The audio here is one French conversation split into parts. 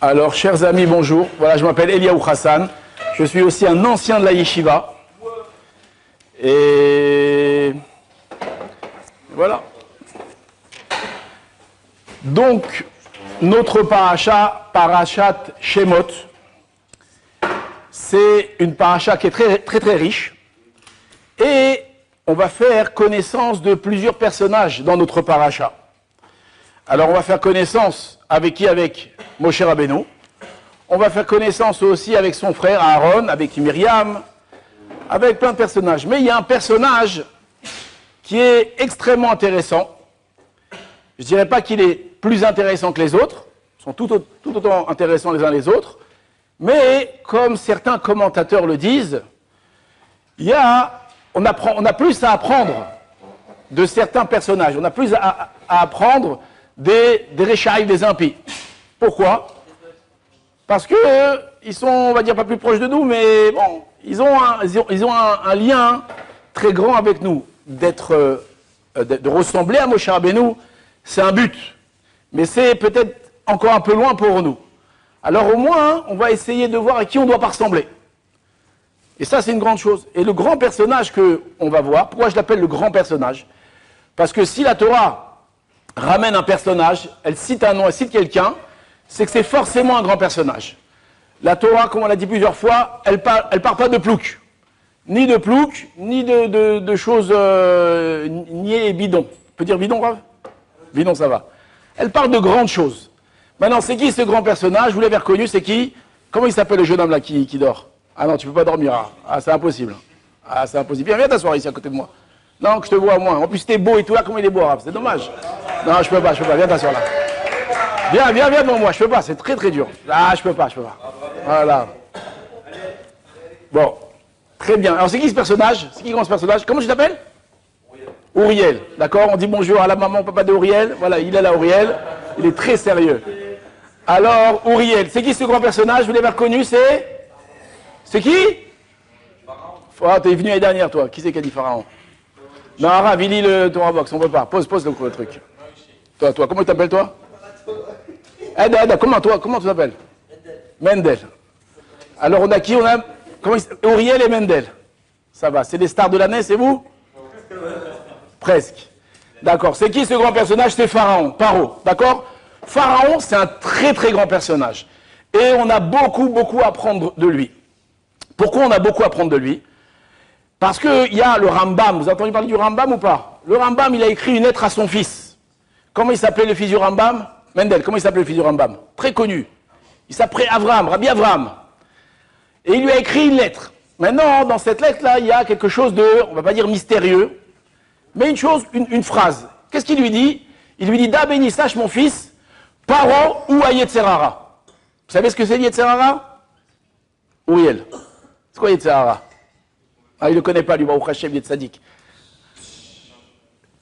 Alors, chers amis, bonjour. Voilà, je m'appelle Eliaou Hassan. Je suis aussi un ancien de la yeshiva. Et voilà. Donc, notre parasha, Parashat Shemot, c'est une parasha qui est très riche. Et on va faire connaissance de plusieurs personnages dans notre parasha. Alors, on va faire connaissance avec qui? Avec Moshe Rabbeinu. On va faire connaissance aussi avec son frère Aaron, avec Myriam, avec plein de personnages. Mais il y a un personnage qui est extrêmement intéressant. Je ne dirais pas qu'il est plus intéressant que les autres. Ils sont tout autant intéressants les uns les autres. Mais, comme certains commentateurs le disent, on a plus à apprendre de certains personnages. On a plus à apprendre des réchaïs, des impies. Pourquoi? Parce que ils sont, on va dire, pas plus proches de nous, mais bon, ils ont un lien très grand avec nous. De ressembler à Moshe Rabbeinu, c'est un but. Mais c'est peut-être encore un peu loin pour nous. Alors au moins, on va essayer de voir à qui on doit pas ressembler. Et ça, c'est une grande chose. Et le grand personnage qu'on va voir, pourquoi je l'appelle le grand personnage? Parce que si la Torah ramène un personnage, elle cite un nom, elle cite quelqu'un, c'est que c'est forcément un grand personnage. La Torah, comme on l'a dit plusieurs fois, elle part pas de plouc. Ni de plouc, ni de choses niais et bidons. On peut dire bidon, Rav? Bidon, ça va. Elle parle de grandes choses. Maintenant, c'est qui ce grand personnage? Vous l'avez reconnu, c'est qui? Comment il s'appelle le jeune homme là qui dort? Ah non, tu peux pas dormir. Ah, c'est impossible. Ah, c'est impossible. Viens t'asseoir ici à côté de moi. Non, que je te vois moins. En plus, t'es beau et tout là, comment il est beau, Rav? C'est dommage. Non, je peux pas. Viens t'asseoir là. Viens devant moi, je peux pas, c'est très dur. Ah, je peux pas. Voilà. Bon, très bien. Alors, c'est qui ce personnage? C'est qui ce personnage? Comment tu t'appelles? Uriel. D'accord? On dit bonjour à la maman, papa de Uriel. Voilà, il est là, Uriel. Il est très sérieux. Alors, Uriel, c'est qui ce grand personnage? Vous l'avez reconnu, c'est qui? Pharaon. Ah, t'es venu l'année dernière, toi. Qui c'est qui a dit Pharaon? Non, Rav, il lit le Torah Box, on peut pas. Pose le truc. Toi, comment tu t'appelles, toi? Comment tu t'appelles? Mendel. Alors on a qui? Uriel et Mendel. Ça va, c'est les stars de l'année, c'est vous? Presque. D'accord. C'est qui ce grand personnage? C'est Pharaon, Paro. D'accord? Pharaon, c'est un très grand personnage. Et on a beaucoup à apprendre de lui. Pourquoi on a beaucoup à apprendre de lui? Parce qu'il y a le Rambam. Vous avez entendu parler du Rambam ou pas? Le Rambam, il a écrit une lettre à son fils. Comment il s'appelait le fils du Rambam? Mendel. Comment il s'appelait le fils du Rambam? Très connu. Il s'appelait Avraham, Rabbi Avraham. Et il lui a écrit une lettre. Maintenant, dans cette lettre-là, il y a quelque chose de, on va pas dire mystérieux, mais une phrase. Qu'est-ce qu'il lui dit? Il lui dit, Da béni, sache mon fils, Paro ou à Yetzerara. Vous savez ce que c'est Yetzerara? Uriel. C'est quoi Yetzerara? Ah, il ne le connaît pas, lui, Baruch Hashem, Yetzadik.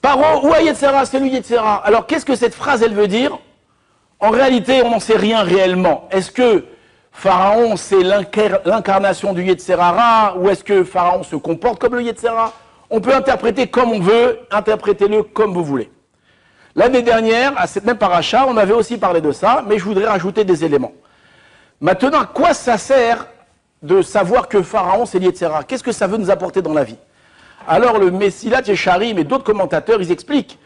Paro ou à Yetzerara, c'est lui Yetzerara. Alors, qu'est-ce que cette phrase, elle veut dire? En réalité, on n'en sait rien réellement. Est-ce que Pharaon, c'est l'incarnation du Yetzerara, ou est-ce que Pharaon se comporte comme le Yetzerara? On peut interpréter comme on veut, interprétez-le comme vous voulez. L'année dernière, à cette même paracha, on avait aussi parlé de ça, mais je voudrais rajouter des éléments. Maintenant, à quoi ça sert de savoir que Pharaon, c'est le Yetzerara? Qu'est-ce que ça veut nous apporter dans la vie? Alors, le Messilat Yesharim et d'autres commentateurs, ils expliquent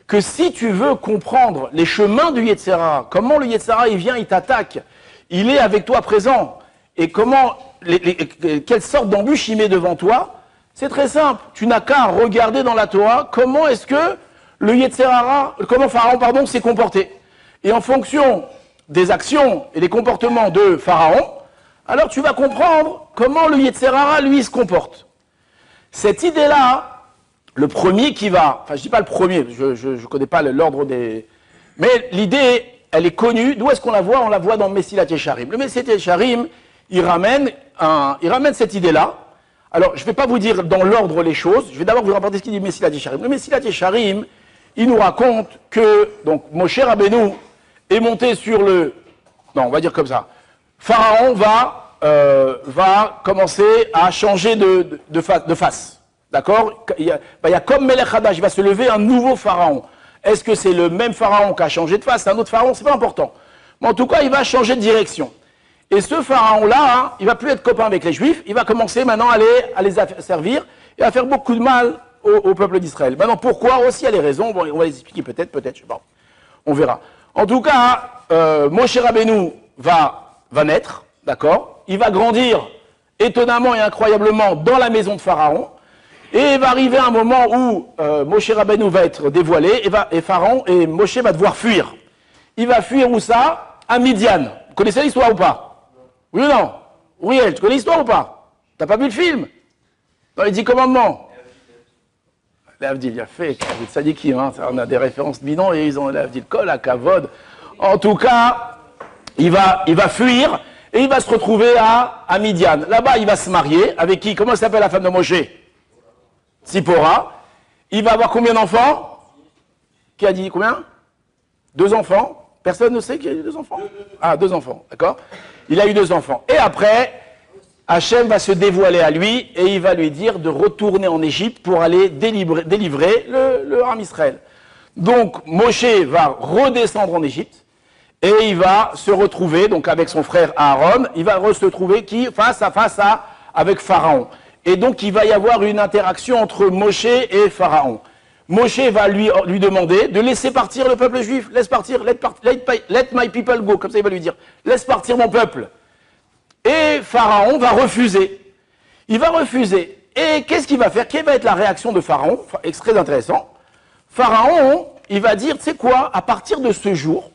que si tu veux comprendre les chemins du Yetzerara, comment le Yetzerara, il vient, il t'attaque, il est avec toi présent, et quelle sorte d'embûche il met devant toi, c'est très simple. Tu n'as qu'à regarder dans la Torah comment est-ce que le Yetzerara, comment Pharaon, s'est comporté. Et en fonction des actions et des comportements de Pharaon, alors tu vas comprendre comment le Yetzerara, lui, se comporte. Cette idée-là, le premier qui va, enfin je dis pas le premier, je ne connais pas l'ordre des... Mais l'idée, elle est connue. D'où est-ce qu'on la voit? On la voit dans Messilat Yesharim. Le Messilat Yesharim, il ramène cette idée-là. Alors, je ne vais pas vous dire dans l'ordre les choses. Je vais d'abord vous rapporter ce qu'il dit Messilat Yesharim. Le Messilat Yesharim, il nous raconte que donc Moshe Rabbeinu est monté sur le... Non, on va dire comme ça. Pharaon va commencer à changer de face. D'accord? Il y a comme Melech Hadash, il va se lever un nouveau pharaon. Est-ce que c'est le même pharaon qui a changé de face? C'est un autre pharaon? C'est pas important. Mais en tout cas, il va changer de direction. Et ce pharaon-là, hein, il va plus être copain avec les Juifs, il va commencer maintenant à les servir et à faire beaucoup de mal au peuple d'Israël. Maintenant, pourquoi aussi, il y a les raisons, bon, on va les expliquer peut-être, je sais pas. On verra. En tout cas, Moshe Rabbeinu va naître, d'accord? Il va grandir étonnamment et incroyablement dans la maison de Pharaon. Et il va arriver un moment où Moshe Rabbeinu va être dévoilé et Pharaon et Moshe va devoir fuir. Il va fuir où ça? À Midian. Vous connaissez l'histoire ou pas? Oui ou non? Uriel, tu connais l'histoire ou pas? T'as pas vu le film? Dans les 10 commandements? L'Avdil, il a fait, vous savez qui, hein? On a des références bidons et ils ont l'Avdil, Kol, à Kavod. En tout cas, il va fuir et il va se retrouver à Midian. Là-bas, il va se marier. Avec qui? Comment s'appelle la femme de Moshe? Tzipora. Il va avoir combien d'enfants? Qui a dit combien? 2 enfants. Personne ne sait qu'il y a eu 2 enfants? Ah, 2 enfants, d'accord. Il a eu 2 enfants. Et après, Hachem va se dévoiler à lui et il va lui dire de retourner en Égypte pour aller délivrer le Ham Israël. Donc, Moshe va redescendre en Égypte et il va se retrouver, donc avec son frère Aaron, il va se trouver face à face avec Pharaon. Et donc, il va y avoir une interaction entre Moshe et Pharaon. Moshe va lui demander de laisser partir le peuple juif. Laisse partir, let my people go. Comme ça, il va lui dire, laisse partir mon peuple. Et Pharaon va refuser. Il va refuser. Et qu'est-ce qu'il va faire? Quelle va être la réaction de Pharaon? C'est très intéressant. Pharaon, il va dire, tu sais quoi, à partir de ce jour,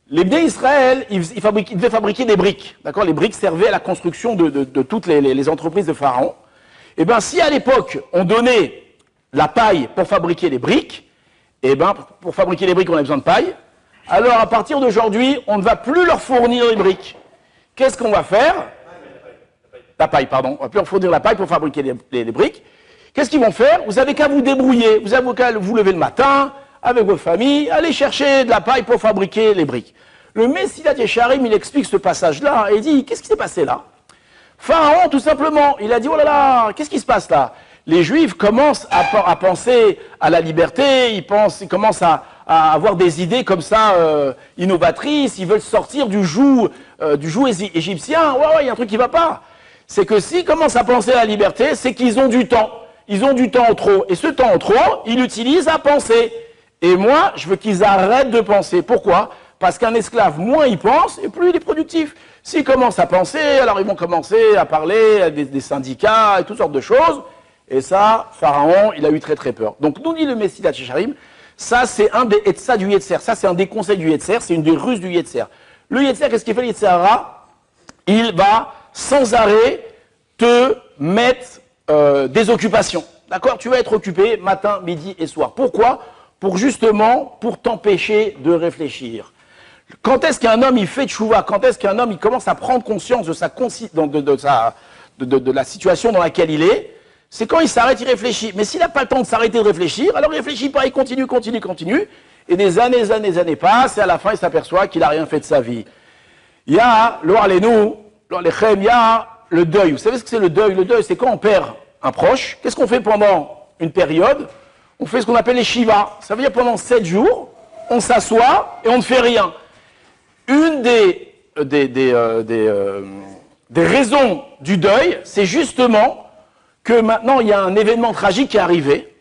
les Bnei Israël, ils devaient fabriquer des briques. D'accord? Les briques servaient à la construction de toutes les entreprises de Pharaon. Eh bien, si à l'époque, on donnait la paille pour fabriquer les briques, eh bien, pour fabriquer les briques, on a besoin de paille. Alors, à partir d'aujourd'hui, on ne va plus leur fournir les briques. Qu'est-ce qu'on va faire? La paille, pardon. On va plus leur fournir la paille pour fabriquer les briques. Qu'est-ce qu'ils vont faire? Vous avez qu'à vous débrouiller. Vous avez qu'à vous lever le matin, avec votre famille, aller chercher de la paille pour fabriquer les briques. Le Messilat Yesharim, il explique ce passage-là et il dit, qu'est-ce qui s'est passé là? Pharaon, tout simplement, il a dit, oh là là, qu'est-ce qui se passe là? Les Juifs commencent à penser à la liberté, ils commencent à avoir des idées comme ça innovatrices, ils veulent sortir du joug égyptien. Ouais, il y a un truc qui ne va pas. C'est que s'ils commencent à penser à la liberté, c'est qu'ils ont du temps. Ils ont du temps en trop. Et ce temps en trop, ils l'utilisent à penser. Et moi, je veux qu'ils arrêtent de penser. Pourquoi? Parce qu'un esclave, moins il pense, et plus il est productif. S'ils commencent à penser, alors ils vont commencer à parler des syndicats et toutes sortes de choses. Et ça, Pharaon, il a eu très très peur. Donc, nous dit le Messilat Yesharim, ça c'est un des Etzah du Yetzer. Ça c'est un des conseils du Yetzer, c'est une des ruses du Yetzer. Le Yetzer, qu'est-ce qu'il fait le Yetzer Hara? Il va sans arrêt te mettre des occupations. D'accord? Tu vas être occupé matin, midi et soir. Pourquoi? Pour t'empêcher de réfléchir. Quand est-ce qu'un homme il fait tchouva? Quand est-ce qu'un homme il commence à prendre conscience de la situation dans laquelle il est? C'est quand il s'arrête, il réfléchit. Mais s'il n'a pas le temps de s'arrêter de réfléchir, alors il ne réfléchit pas, il continue. Et des années passent, et à la fin, il s'aperçoit qu'il n'a rien fait de sa vie. Il y a, il y a le deuil. Vous savez ce que c'est le deuil? Le deuil, c'est quand on perd un proche. Qu'est-ce qu'on fait pendant une période? On fait ce qu'on appelle les shivas. Ça veut dire pendant 7 jours, on s'assoit et on ne fait rien. Une des raisons du deuil, c'est justement que maintenant, il y a un événement tragique qui est arrivé,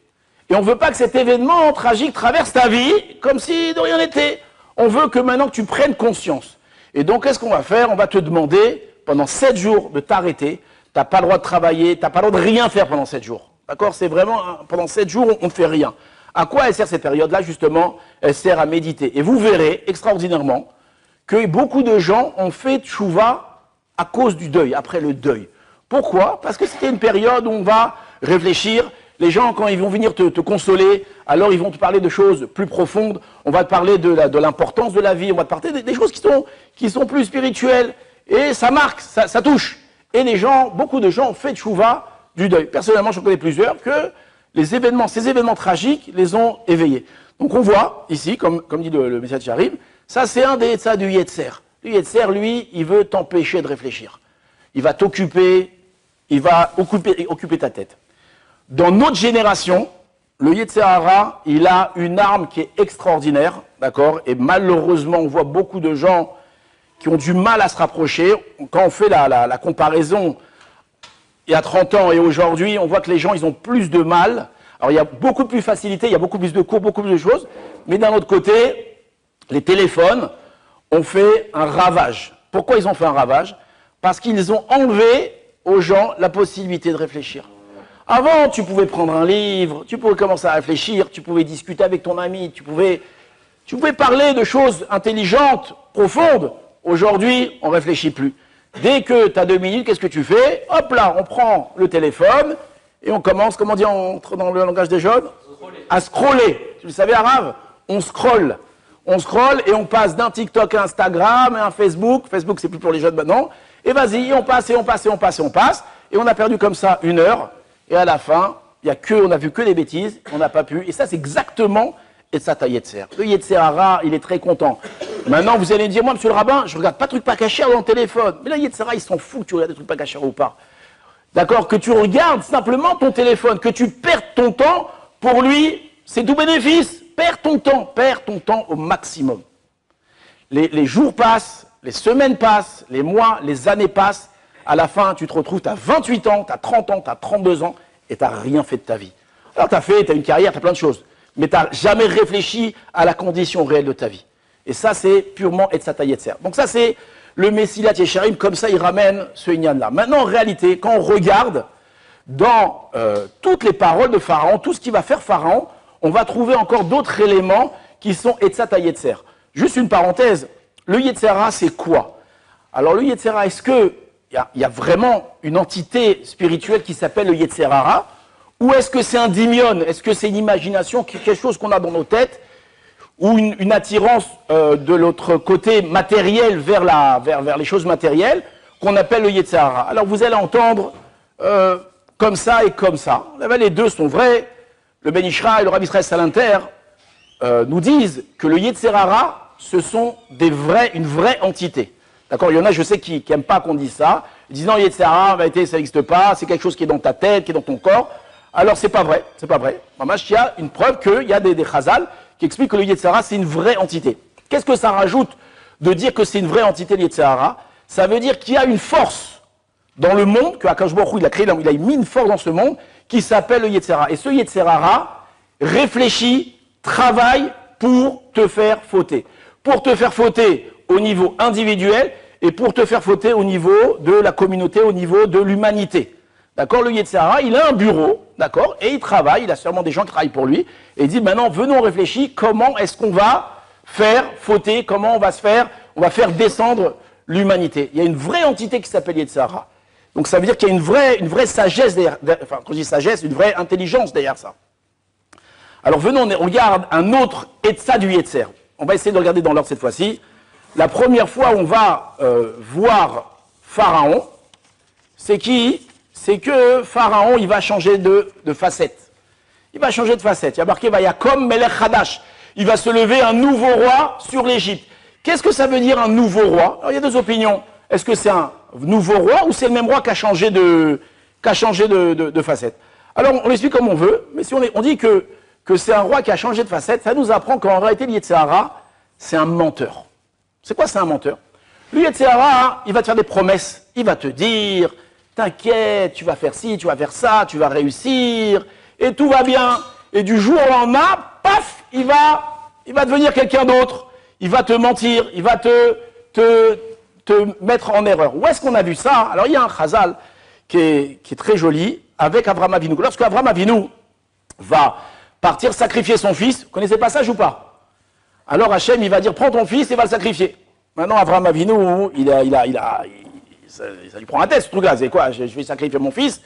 et on ne veut pas que cet événement tragique traverse ta vie comme si de rien n'était. On veut que maintenant que tu prennes conscience. Et donc, qu'est-ce qu'on va faire? On va te demander, pendant 7 jours, de t'arrêter. Tu n'as pas le droit de travailler, tu n'as pas le droit de rien faire pendant 7 jours. D'accord? C'est vraiment, pendant 7 jours, on ne fait rien. À quoi elle sert cette période-là? Justement, elle sert à méditer. Et vous verrez, extraordinairement, que beaucoup de gens ont fait tchouva à cause du deuil, après le deuil. Pourquoi? Parce que c'était une période où on va réfléchir. Les gens, quand ils vont venir te consoler, alors ils vont te parler de choses plus profondes. On va te parler de l'importance de la vie. On va te parler des choses qui sont plus spirituelles. Et ça marque, ça touche. Et beaucoup de gens ont fait tchouva du deuil. Personnellement, j'en connais plusieurs que ces événements tragiques les ont éveillés. Donc on voit ici, comme dit le Messilat Yesharim, ça c'est un des Etzah du Yetzer. Le Yetzer, lui, il veut t'empêcher de réfléchir. Il va t'occuper. Il va occuper ta tête. Dans notre génération, le Yetzer Hara, il a une arme qui est extraordinaire, d'accord? Et malheureusement, on voit beaucoup de gens qui ont du mal à se rapprocher. Quand on fait la comparaison il y a 30 ans et aujourd'hui, on voit que les gens, ils ont plus de mal. Alors, il y a beaucoup plus de facilité, il y a beaucoup plus de cours, beaucoup plus de choses. Mais d'un autre côté, les téléphones ont fait un ravage. Pourquoi ils ont fait un ravage? Parce qu'ils ont enlevé aux gens la possibilité de réfléchir. Avant, tu pouvais prendre un livre, tu pouvais commencer à réfléchir, tu pouvais discuter avec ton ami, tu pouvais parler de choses intelligentes, profondes. Aujourd'hui, on ne réfléchit plus. Dès que tu as 2 minutes, qu'est-ce que tu fais? Hop là, on prend le téléphone et on commence, comment dire, on entre dans le langage des jeunes? À scroller. Tu le savais, arabe? On scrolle. On scrolle et on passe d'un TikTok à Instagram et à un Facebook. Facebook, c'est plus pour les jeunes maintenant. Et vas-y, on passe et on passe et on passe et on passe. Et on a perdu comme ça 1 heure. Et à la fin, on a vu que des bêtises, on n'a pas pu. Et ça, c'est exactement Etzat HaYetzer. Le Yetzer Hara, il est très content. Maintenant, vous allez me dire, moi, monsieur le rabbin, je ne regarde pas de trucs pas cachés dans le téléphone. Mais le Yetzer Hara, il s'en fout que tu regardes des trucs pas cachés ou pas. D'accord? Que tu regardes simplement ton téléphone, que tu perds ton temps, pour lui, c'est tout bénéfice. Perds ton temps au maximum. Les jours passent, les semaines passent, les mois, les années passent. À la fin, tu te retrouves, tu as 28 ans, tu as 30 ans, tu as 32 ans, et tu n'as rien fait de ta vie. Alors, tu as une carrière, tu as plein de choses, mais tu n'as jamais réfléchi à la condition réelle de ta vie. Et ça, c'est purement Etzat HaYetzer. Donc ça, c'est le Messilat Yesharim, comme ça, il ramène ce Inyan-là. Maintenant, en réalité, quand on regarde dans toutes les paroles de Pharaon, tout ce qui va faire Pharaon, on va trouver encore d'autres éléments qui sont Etzat HaYetzer. Juste une parenthèse, le Yetzer Hara, c'est quoi? Alors, le Yetzer Hara, est-ce que il y a vraiment une entité spirituelle qui s'appelle le Yetzer Hara, ou est-ce que c'est un dimion? Est-ce que c'est une imagination, quelque chose qu'on a dans nos têtes, ou une attirance de l'autre côté matériel vers les choses matérielles, qu'on appelle le Yetzer Hara? Alors vous allez entendre comme ça et comme ça. Les deux sont vrais. Le Ben Ishra et le Rabbi Israël Salinter nous disent que le Yetzer Hara, ce sont une vraie entité. D'accord, il y en a, je sais, qui n'aiment pas qu'on dise ça. Ils disent non, Yetzer Hara, en vérité, ça n'existe pas, c'est quelque chose qui est dans ta tête, qui est dans ton corps. Alors, c'est pas vrai, c'est pas vrai. Il y a une preuve qu'il y a des chazal qui expliquent que le Yetzer Hara, c'est une vraie entité. Qu'est-ce que ça rajoute de dire que c'est une vraie entité, le Yetzer Hara? Ça veut dire qu'il y a une force dans le monde, que Akadosh Baruch Hu, il a mis une force dans ce monde qui s'appelle le Yetzer Hara. Et ce Yetzer Hara réfléchit, travaille pour te faire fauter. Pour te faire fauter au niveau individuel et pour te faire fauter au niveau de la communauté, au niveau de l'humanité. D'accord? Le Yetzer Hara, il a un bureau, d'accord? Et il travaille, il a sûrement des gens qui travaillent pour lui. Et il dit, maintenant, venons réfléchir, comment est-ce qu'on va faire fauter, comment on va faire descendre l'humanité. Il y a une vraie entité qui s'appelle Yetzer Hara. Donc ça veut dire qu'il y a une vraie sagesse derrière, enfin, quand je dis sagesse, une vraie intelligence derrière ça. Alors venons, on regarde un autre Etza du Yetzer. On va essayer de regarder dans l'ordre cette fois-ci. La première fois où on va voir Pharaon, c'est qui? C'est que Pharaon, il va changer de facette. Il va changer de facette. Il y a marqué Vayakom Melech Hadash. Il va se lever un nouveau roi sur l'Égypte. Qu'est-ce que ça veut dire un nouveau roi? Alors il y a deux opinions. Est-ce que c'est un nouveau roi ou c'est le même roi qui a changé de facette? Alors on l'explique comme on veut, mais si on dit que c'est un roi qui a changé de facette, ça nous apprend qu'en réalité le Yetzer Hara, c'est un menteur. C'est quoi, c'est un menteur? Le Yetzer Hara, il va te faire des promesses. Il va te dire, t'inquiète, tu vas faire ci, tu vas faire ça, tu vas réussir, et tout va bien. Et du jour au lendemain, paf, il va devenir quelqu'un d'autre. Il va te mentir, il va te mettre en erreur. Où est-ce qu'on a vu ça? Alors il y a un chazal qui est très joli avec Avraham Avinu. Lorsque Avraham Avinu va partir sacrifier son fils, vous connaissez le passage ou pas? Alors Hachem, il va dire, prends ton fils et va le sacrifier. Maintenant, Avraham Avinu, ça lui prend la tête, ce truc-là. C'est quoi? Je vais sacrifier mon fils.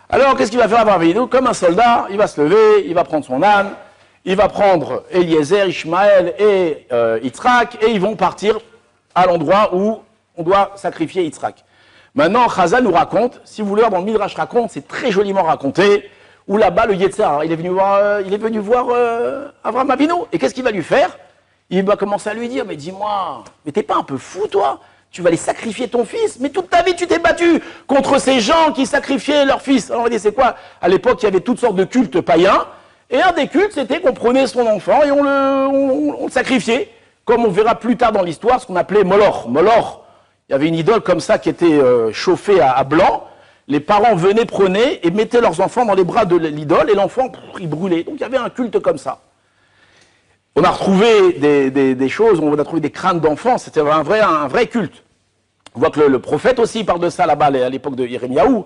Alors, qu'est-ce qu'il va faire Avraham Avinu? Comme un soldat, il va se lever, il va prendre son âne, il va prendre Eliezer, Ishmaël et Yitzhak, et ils vont partir à l'endroit où on doit sacrifier Yitzhak. Maintenant, Chazal nous raconte, si vous voulez, dans le Midrash raconte, c'est très joliment raconté, où là-bas, le Yetzer Hara, il est venu voir Avraham Avinu. Et qu'est-ce qu'il va lui faire? Il va commencer à lui dire, mais dis-moi, mais t'es pas un peu fou, toi? Tu vas aller sacrifier ton fils? Mais toute ta vie, tu t'es battu contre ces gens qui sacrifiaient leur fils. Alors, on va dire, c'est quoi? À l'époque, il y avait toutes sortes de cultes païens. Et un des cultes, c'était qu'on prenait son enfant et on le sacrifiait, comme on verra plus tard dans l'histoire, ce qu'on appelait Moloch. Moloch, il y avait une idole comme ça qui était chauffée à blanc. Les parents venaient, prenaient et mettaient leurs enfants dans les bras de l'idole et l'enfant, il brûlait. Donc il y avait un culte comme ça. On a retrouvé des choses, on a trouvé des crânes d'enfants, c'était un vrai culte. On voit que le prophète aussi parle de ça là-bas, à l'époque de Jérémiaou.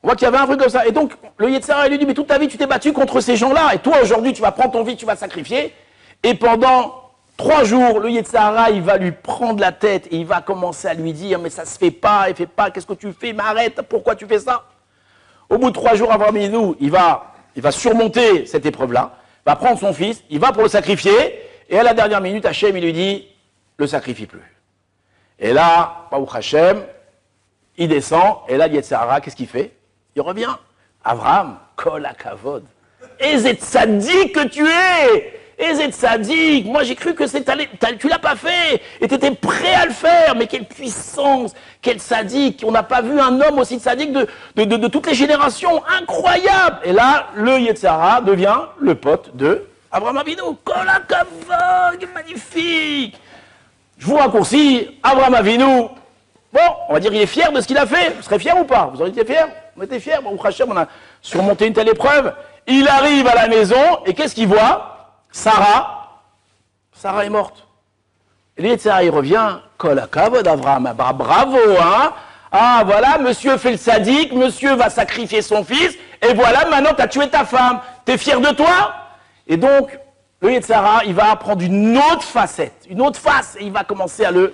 On voit qu'il y avait un truc comme ça. Et donc, le Yetzirah, il lui dit, mais toute ta vie, tu t'es battu contre ces gens-là. Et toi, aujourd'hui, tu vas prendre ton vie, tu vas sacrifier. Et pendant 3 jours, le Yetzirah, il va lui prendre la tête et il va commencer à lui dire, mais ça se fait pas, il fait pas, qu'est-ce que tu fais, mais arrête, pourquoi tu fais ça? Au bout de 3 jours, Abraham Avinu, il va surmonter cette épreuve-là, va prendre son fils, il va pour le sacrifier, et à la dernière minute, Hachem, il lui dit, le sacrifie plus. Et là, Baruch Hachem, il descend, et là, Yetzirah, qu'est-ce qu'il fait? Il revient. Abraham, kol hakavod. Ezet tzadik que tu es! Ezet tzadik! Moi, j'ai cru que tu l'as pas fait, et tu étais prêt à le faire, mais quelle puissance, quel tzadik! On n'a pas vu un homme aussi tzadik de toutes les générations, incroyable! Et là, le Yetzirah devient le pote de Abraham Avinu. Kol hakavod, magnifique! Je vous raccourcis, Abraham Avinu, bon, on va dire qu'il est fier de ce qu'il a fait. Vous serez fier ou pas? Vous auriez été fier? On était fiers. Bon, Hachem, on a surmonté une telle épreuve. Il arrive à la maison, et qu'est-ce qu'il voit? Sarah est morte. Et le Yetzirah, il revient, Kol hakavod Abraham, bah, bravo, hein? Ah, voilà, monsieur fait le sadique, monsieur va sacrifier son fils, et voilà, maintenant, tu as tué ta femme. T'es fier de toi? Et donc, le Yetzirah, il va prendre une autre facette, une autre face, et il va commencer à Le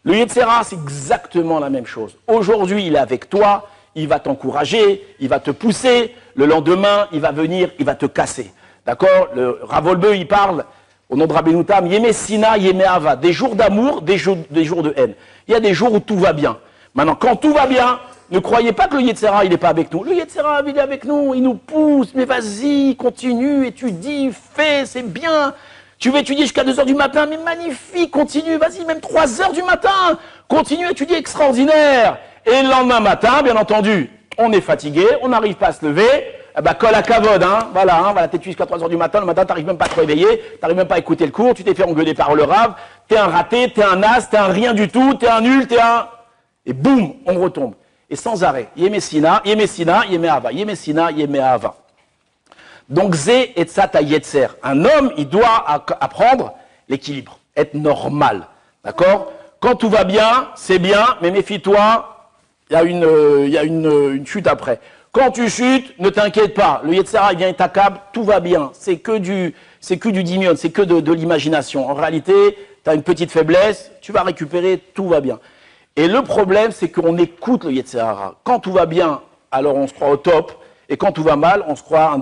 Yetzirah, c'est exactement la même chose. Aujourd'hui, il est avec toi, il va t'encourager, il va te pousser. Le lendemain, il va venir, il va te casser. D'accord? Le Rav Wolbe, il parle, au nom de Rabbeinu Tam, Yemé Sina, Yemé Ava, des jours d'amour, des jours de haine. Il y a des jours où tout va bien. Maintenant, quand tout va bien, ne croyez pas que le Yetzirah, il n'est pas avec nous. Le Yetzirah, il est avec nous, il nous pousse, mais vas-y, continue, étudie, fais, c'est bien. Tu veux étudier jusqu'à 2 h du matin, mais magnifique, continue, vas-y, même 3 h du matin, continue à étudier, extraordinaire. Et le lendemain matin, bien entendu, on est fatigué, on n'arrive pas à se lever, eh ben, kol hakavod, hein, voilà, t'étudies jusqu'à 3 h du matin, le matin, t'arrives même pas à te réveiller, t'arrives même pas à écouter le cours, tu t'es fait engueuler par le Rav, t'es un raté, t'es un as, t'es un rien du tout, t'es un nul, Et boum, on retombe. Et sans arrêt, Yemé Sina, Yemé Ava, Yemé Sina, Yemé Ava. Donc, Zé et Tzata Yetzer. Un homme, il doit apprendre l'équilibre, être normal. D'accord? Quand tout va bien, c'est bien, mais méfie-toi, il y a une chute après. Quand tu chutes, ne t'inquiète pas. Le Yetzirah, il vient et t'accable, tout va bien. C'est que du dimion, c'est que de l'imagination. En réalité, tu as une petite faiblesse, tu vas récupérer, tout va bien. Et le problème, c'est qu'on écoute le Yetzirah. Quand tout va bien, alors on se croit au top. Et quand tout va mal, on se croit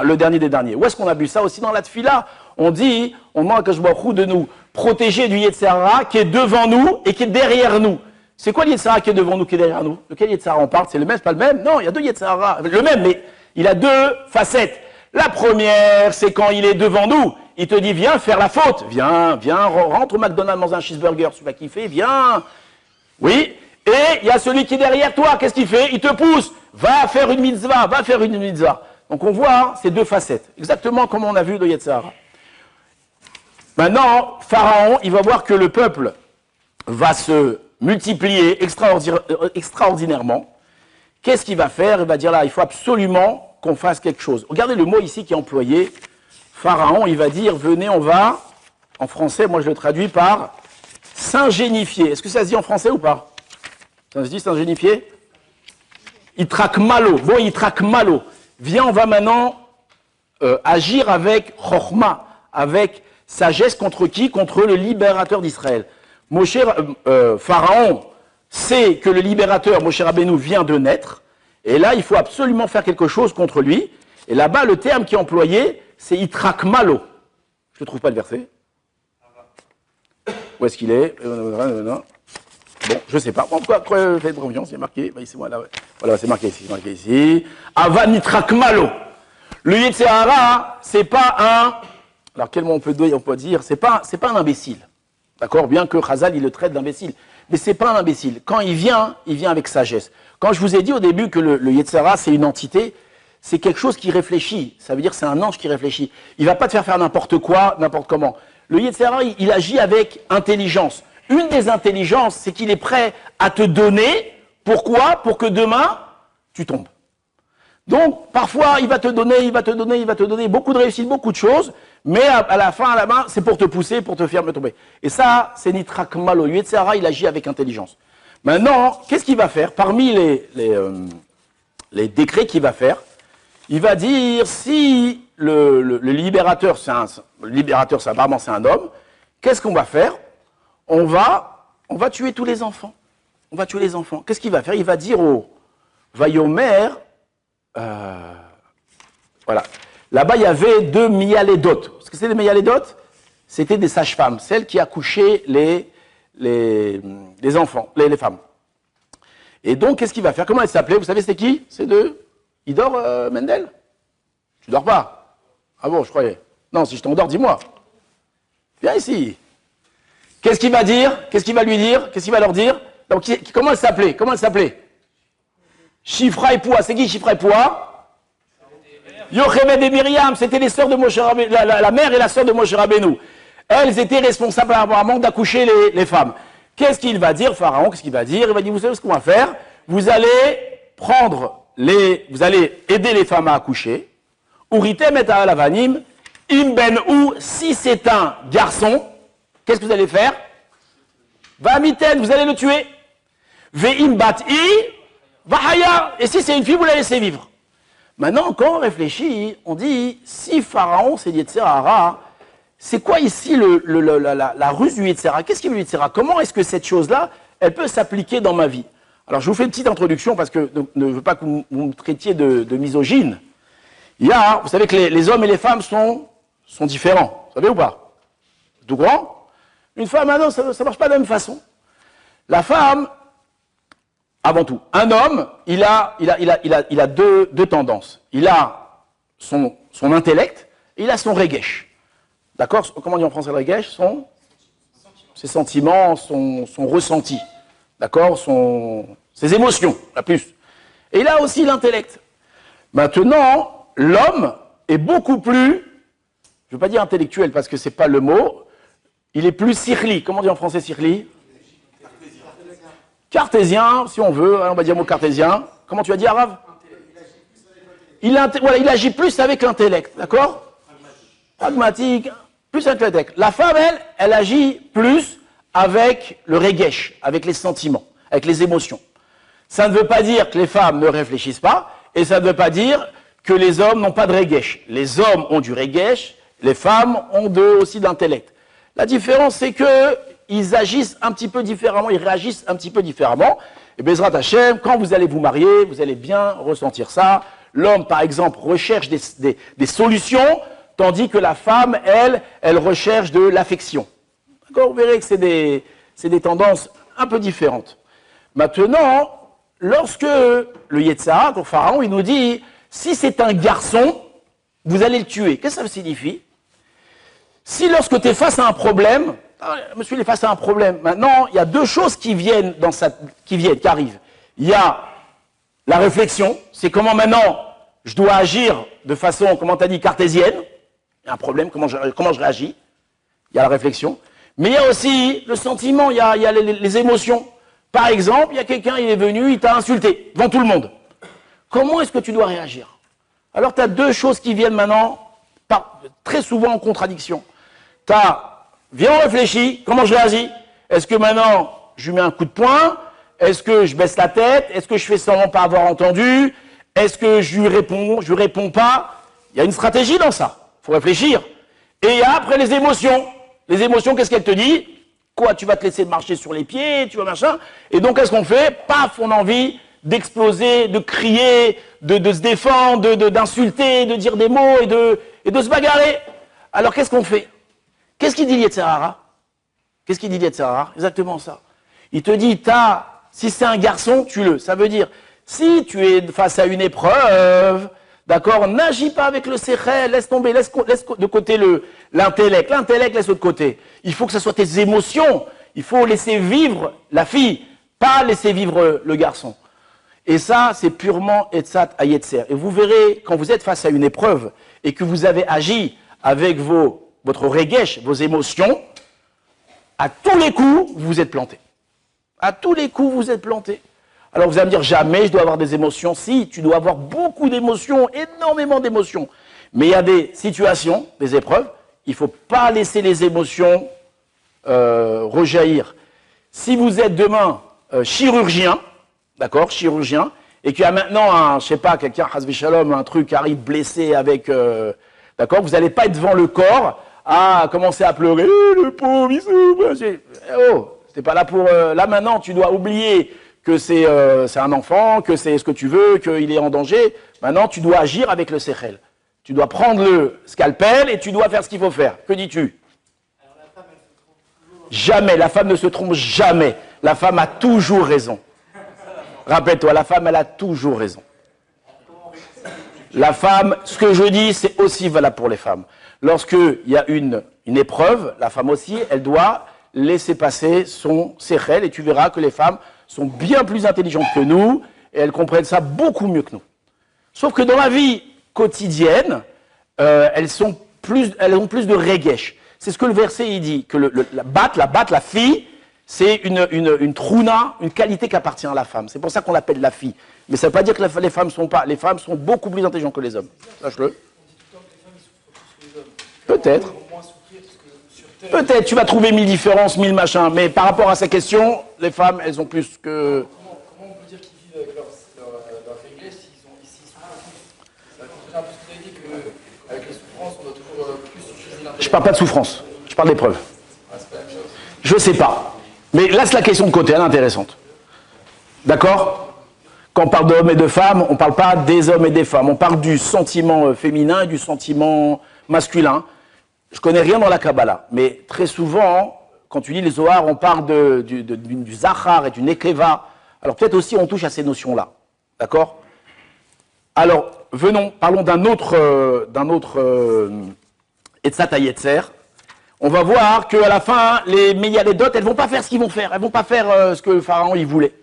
le dernier des derniers. Où est-ce qu'on a vu ça aussi dans la tfila? On dit, on demande à Akadosh Baruch Hu de nous protéger du Yetzirah qui est devant nous et qui est derrière nous. C'est quoi le Yetzirah qui est devant nous, qui est derrière nous? Lequel Yetzirah on parle? C'est le même, c'est pas le même? Non, il y a 2 Yetzirah. Le même, mais il a 2 facettes. La première, c'est quand il est devant nous. Il te dit, viens faire la faute. Viens, rentre au McDonald's, mange un cheeseburger, tu vas kiffer, viens. Oui. Et il y a celui qui est derrière toi, qu'est-ce qu'il fait? Il te pousse, va faire une mitzvah. Donc on voit hein, ces 2 facettes, exactement comme on a vu le Yetzirah. Maintenant, Pharaon, il va voir que le peuple va se multiplier extraordinairement. Qu'est-ce qu'il va faire? Il va dire là, il faut absolument qu'on fasse quelque chose. Regardez le mot ici qui est employé. Pharaon, il va dire, venez, on va, en français, moi je le traduis par s'ingénifier. Est-ce que ça se dit en français ou pas? Ça se dit s'ingénifier? Il traque malo. Bon, il traque malo. Viens, on va maintenant agir avec chorma, avec sagesse contre qui? Contre le libérateur d'Israël. Pharaon sait que le libérateur, Moshe Rabbeinu, vient de naître. Et là, il faut absolument faire quelque chose contre lui. Et là-bas, le terme qui est employé, c'est itrak malo. Je ne trouve pas le verset. Où est-ce qu'il est? Bon, je ne sais pas. En tout cas, faites confiance, c'est marqué. Voilà, c'est marqué ici. Ava nitrak malo. Le Yetzirah, c'est pas un. Alors, quel mot on peut dire? C'est pas un imbécile. D'accord? Bien que Chazal, il le traite d'imbécile. Mais c'est pas un imbécile. Quand il vient avec sagesse. Quand je vous ai dit au début que le Yetzirah, c'est une entité, c'est quelque chose qui réfléchit. Ça veut dire que c'est un ange qui réfléchit. Il ne va pas te faire n'importe quoi, n'importe comment. Le Yetzer Hara, il agit avec intelligence. Une des intelligences, c'est qu'il est prêt à te donner. Pourquoi? Pour que demain, tu tombes. Donc, parfois, il va te donner beaucoup de réussite, beaucoup de choses, mais à la fin, à la main, c'est pour te pousser, pour te faire tomber. Et ça, c'est Nitrak Malo. Le Yetzer Hara, il agit avec intelligence. Maintenant, qu'est-ce qu'il va faire? Parmi les décrets qu'il va faire, il va dire, si le libérateur, apparemment c'est un homme, qu'est-ce qu'on va faire? On va tuer tous les enfants. On va tuer les enfants. Qu'est-ce qu'il va faire? Il va dire au Vayomer, voilà. Là-bas, il y avait 2 mialédot. Ce que c'est des mialédot? C'était des sages-femmes, celles qui accouchaient les enfants, les femmes. Et donc, qu'est-ce qu'il va faire? Comment elle s'appelait? Vous savez, c'est qui? C'est de Idor Mendel? Tu dors pas? Ah bon, je croyais. Non, si je t'endors, dis-moi. Viens ici. Qu'est-ce qu'il va dire? Qu'est-ce qu'il va lui dire? Qu'est-ce qu'il va leur dire? Donc, comment elle s'appelait? Comment elle s'appelait? Shifra et Poua. C'est qui Shifra et Poua? Yocheved et Myriam. C'était les sœurs de Moshe Rabbeinu, la mère et la sœur de Moshe Rabbeinu. Elles étaient responsables apparemment d'accoucher les femmes. Qu'est-ce qu'il va dire, Pharaon? Qu'est-ce qu'il va dire? Il va dire, vous savez ce qu'on va faire? Vous allez aider les femmes à accoucher. Uritem et alavanim. Im ben ou, si c'est un garçon, qu'est-ce que vous allez faire? Vamiten, vous allez le tuer. Ve'im bat-i, vahaya. Et si c'est une fille, vous la laissez vivre. Maintenant, quand on réfléchit, on dit, si Pharaon, c'est Yetzer Hara, c'est quoi ici la ruse du Yetzer Hara? Qu'est-ce qu'il veut le Yetzer Hara? Comment est-ce que cette chose-là, elle peut s'appliquer dans ma vie? Alors, je vous fais une petite introduction parce que je ne veux pas que vous me traitiez de misogyne. Vous savez que les hommes et les femmes sont différents. Vous savez ou pas? Tout grand? Une femme, un homme, ça ne marche pas de la même façon. La femme, avant tout, un homme, il a deux tendances. Il a son intellect et il a son regesh. D'accord? Comment on dit en français le regesh? Ses sentiments, son ressenti. D'accord? Ses émotions, la plus. Et il a aussi l'intellect. Maintenant, l'homme est beaucoup plus, je ne veux pas dire intellectuel parce que ce n'est pas le mot, il est plus sirli. Comment on dit en français sirli? Cartésien, si on veut, on va dire mot cartésien. Comment tu as dit, Arabe? Il agit plus avec l'intellect, d'accord? Pragmatique, plus avec l'intellect. La femme, elle agit plus avec le regesh, avec les sentiments, avec les émotions. Ça ne veut pas dire que les femmes ne réfléchissent pas, et ça ne veut pas dire que les hommes n'ont pas de regesh. Les hommes ont du regesh, les femmes ont aussi de l'intellect. La différence, c'est qu'ils agissent un petit peu différemment, ils réagissent un petit peu différemment. Et Bezrat Hashem, quand vous allez vous marier, vous allez bien ressentir ça. L'homme, par exemple, recherche des solutions, tandis que la femme, elle recherche de l'affection. D'accord? Vous verrez que c'est des tendances un peu différentes. Maintenant, lorsque le Yetzer Hara, pour Pharaon, il nous dit, si c'est un garçon, vous allez le tuer. Qu'est-ce que ça signifie? Si lorsque tu es face à un problème, monsieur, il est face à un problème. Maintenant, il y a deux choses qui arrivent. Il y a la réflexion, c'est comment maintenant je dois agir de façon, comment tu as dit, cartésienne. Il y a un problème, comment je réagis. Il y a la réflexion. Mais il y a aussi le sentiment, il y a les émotions. Par exemple, il y a quelqu'un, il est venu, il t'a insulté devant tout le monde. Comment est-ce que tu dois réagir? Alors, tu as deux choses qui viennent maintenant, très souvent en contradiction. Viens, on réfléchit, comment je réagis? Est-ce que maintenant, je lui mets un coup de poing? Est-ce que je baisse la tête? Est-ce que je fais semblant pas avoir entendu? Est-ce que je lui réponds pas? Il y a une stratégie dans ça. Il faut réfléchir. Et il y a après les émotions. Les émotions, qu'est-ce qu'elles te disent? Quoi, tu vas te laisser marcher sur les pieds, tu vas machin? Et donc, qu'est-ce qu'on fait? Paf, on a envie d'exploser, de crier, de se défendre, d'insulter, de dire des mots et de se bagarrer. Alors, qu'est-ce qu'on fait? Qu'est-ce qu'il dit Yetzer Hara? Qu'est-ce qu'il dit Yetzer Hara? Exactement ça. Il te dit, si c'est un garçon, tue-le. Ça veut dire, si tu es face à une épreuve, d'accord, n'agis pas avec le séchel, laisse tomber, laisse de côté l'intellect. L'intellect, laisse de côté. Il faut que ce soit tes émotions. Il faut laisser vivre la fille, pas laisser vivre le garçon. Et ça, c'est purement Etzat Hayetzer. Et vous verrez, quand vous êtes face à une épreuve et que vous avez agi avec votre regesh, vos émotions, à tous les coups, vous vous êtes planté. À tous les coups, vous êtes planté. Alors vous allez me dire, jamais je dois avoir des émotions. Si, tu dois avoir beaucoup d'émotions, énormément d'émotions. Mais il y a des situations, des épreuves, il ne faut pas laisser les émotions rejaillir. Si vous êtes demain chirurgien, d'accord, chirurgien, et qu'il y a maintenant je sais pas, quelqu'un, Hasbi Shalom, un truc arrive blessé avec, d'accord, vous n'allez pas être devant le corps à commencer à pleurer, le pauvre, c'était pas là pour, là maintenant, tu dois oublier que c'est un enfant, que c'est ce que tu veux, qu'il est en danger. Maintenant, tu dois agir avec le sechel. Tu dois prendre le scalpel et tu dois faire ce qu'il faut faire. Que dis-tu? Jamais, la femme ne se trompe jamais. La femme a toujours raison. Rappelle-toi, la femme, elle a toujours raison. La femme, ce que je dis, c'est aussi valable pour les femmes. Lorsqu'il y a une épreuve, la femme aussi, elle doit laisser passer son sechel et tu verras que les femmes sont bien plus intelligentes que nous et elles comprennent ça beaucoup mieux que nous. Sauf que dans la vie quotidienne, elles ont plus de regesh. C'est ce que le verset il dit, que la fille, c'est une trouna, une qualité qui appartient à la femme. C'est pour ça qu'on l'appelle la fille. Mais ça ne veut pas dire que les femmes sont pas. Les femmes sont beaucoup plus intelligentes que les hommes. Sache-le. Peut-être. Peut-être, tu vas trouver 1000 différences, 1000 machins, mais par rapport à ces questions, les femmes, elles ont plus que... Comment on peut dire qu'ils vivent avec leur faiblesse s'ils sont souffrants? Ça contraire un peu ce que tu as dit, qu'avec les souffrances, on doit toujours plus utiliser l'intelligence. Je parle pas de souffrance, je parle d'épreuve. Je sais pas. Mais laisse la question de côté, elle est intéressante. D'accord? Quand on parle d'hommes et de femmes, on ne parle pas des hommes et des femmes. On parle du sentiment féminin et du sentiment masculin. Je connais rien dans la Kabbalah, mais très souvent, quand tu lis les Zohar, on parle du Zachar et du Nekeva. Alors peut-être aussi on touche à ces notions-là. D'accord? Alors, parlons d'un autre Etzat Hayetzer. On va voir qu'à la fin, les Méyalédotes, elles ne vont pas faire ce qu'ils vont faire. Elles ne vont pas faire ce que le Pharaon il voulait.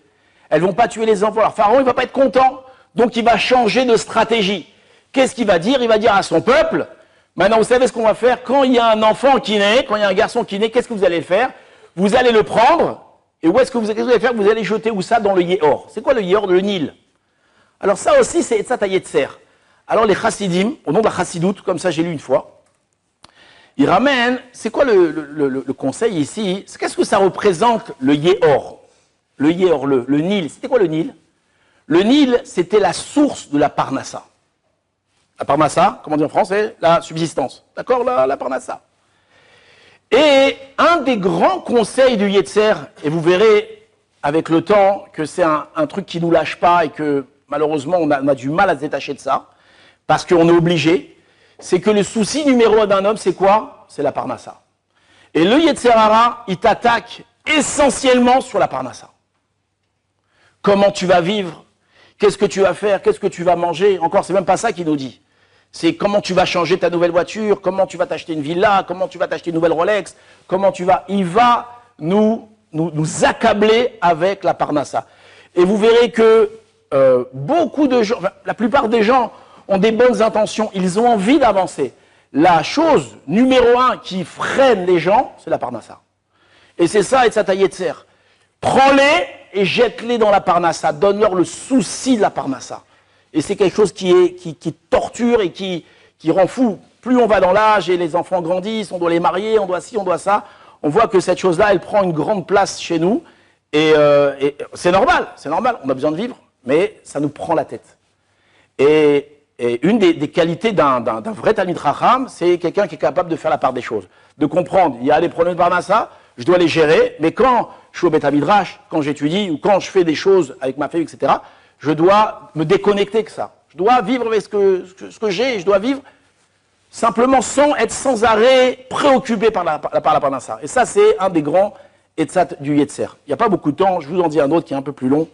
Elles ne vont pas tuer les enfants. Alors Pharaon, il ne va pas être content, donc il va changer de stratégie. Qu'est-ce qu'il va dire? Il va dire à son peuple, maintenant, vous savez ce qu'on va faire? Quand il y a un enfant qui naît, quand il y a un garçon qui naît, qu'est-ce que vous allez faire? Vous allez le prendre, et qu'est-ce que vous allez faire? Vous allez jeter où ça? Dans le Yéhor. C'est quoi le Yéhor? Le Nil. Alors ça aussi, c'est Etzat Hayetzer. Alors les Chassidim, au nom de la Chassidoute, comme ça j'ai lu une fois, ils ramènent, c'est quoi le conseil ici? Qu'est-ce que ça représente le Yéhor? Le Yéhor, le Nil. C'était quoi le Nil? Le Nil, c'était la source de la Parnassa. La Parnassa, comment on dit en français? La subsistance. D'accord? La Parnassa. Et un des grands conseils du Yetzer, et vous verrez avec le temps que c'est un truc qui ne nous lâche pas et que malheureusement on a du mal à se détacher de ça, parce qu'on est obligé, c'est que le souci numéro 1 d'un homme, c'est quoi? C'est la Parnassa. Et le Yetzer Hara, il t'attaque essentiellement sur la Parnassa. Comment tu vas vivre? Qu'est-ce que tu vas faire? Qu'est-ce que tu vas manger? Encore, c'est même pas ça qu'il nous dit. C'est comment tu vas changer ta nouvelle voiture, comment tu vas t'acheter une villa, comment tu vas t'acheter une nouvelle Rolex, comment tu vas... Il va nous accabler avec la Parnassa. Et vous verrez que beaucoup de gens, la plupart des gens ont des bonnes intentions, ils ont envie d'avancer. La chose numéro 1 qui freine les gens, c'est la Parnassa. Et c'est ça, Etzat Hayetzer. Prends-les et jette-les dans la Parnassa. Donne-leur le souci de la Parnassa. Et c'est quelque chose qui torture et qui rend fou. Plus on va dans l'âge et les enfants grandissent, on doit les marier, on doit ci, on doit ça. On voit que cette chose-là, elle prend une grande place chez nous. Et c'est normal, on a besoin de vivre, mais ça nous prend la tête. Et une des qualités d'un vrai Talmid Chacham, c'est quelqu'un qui est capable de faire la part des choses. De comprendre, il y a des problèmes de Parnassa, je dois les gérer, mais quand je suis au Beth Midrash, quand j'étudie ou quand je fais des choses avec ma famille, etc., je dois me déconnecter que ça. Je dois vivre avec ce que j'ai, et je dois vivre simplement sans être sans arrêt préoccupé par la Parnassa. Et ça, c'est un des grands Etzat du Yetzer. Il n'y a pas beaucoup de temps, je vous en dis un autre qui est un peu plus long,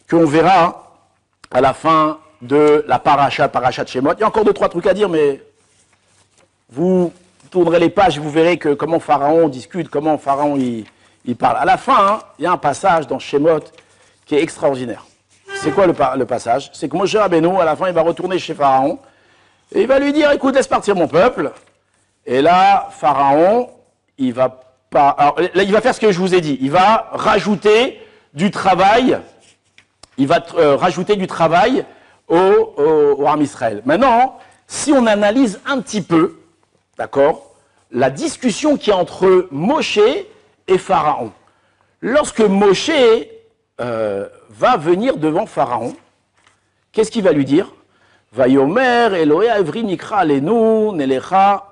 qu'on verra à la fin de la parachat Shemot. Il y a encore 2-3 trucs à dire, mais vous tournerez les pages et vous verrez que comment Pharaon discute, comment Pharaon il parle. À la fin, il y a un passage dans Shemot qui est extraordinaire. c'est quoi le passage? C'est que Moshe Rabbeinu, à la fin, il va retourner chez Pharaon et il va lui dire, écoute, laisse partir mon peuple. Et là, Pharaon, il va pas... Alors, là, il va faire ce que je vous ai dit. Il va rajouter du travail. Il va rajouter du travail au Ham Israël. Maintenant, si on analyse un petit peu, d'accord, la discussion qu'il y a entre Moshe et Pharaon. Lorsque Moshe va venir devant Pharaon, qu'est-ce qu'il va lui dire? Vayomer Elohe Avri Nikra Alenu Nelecha.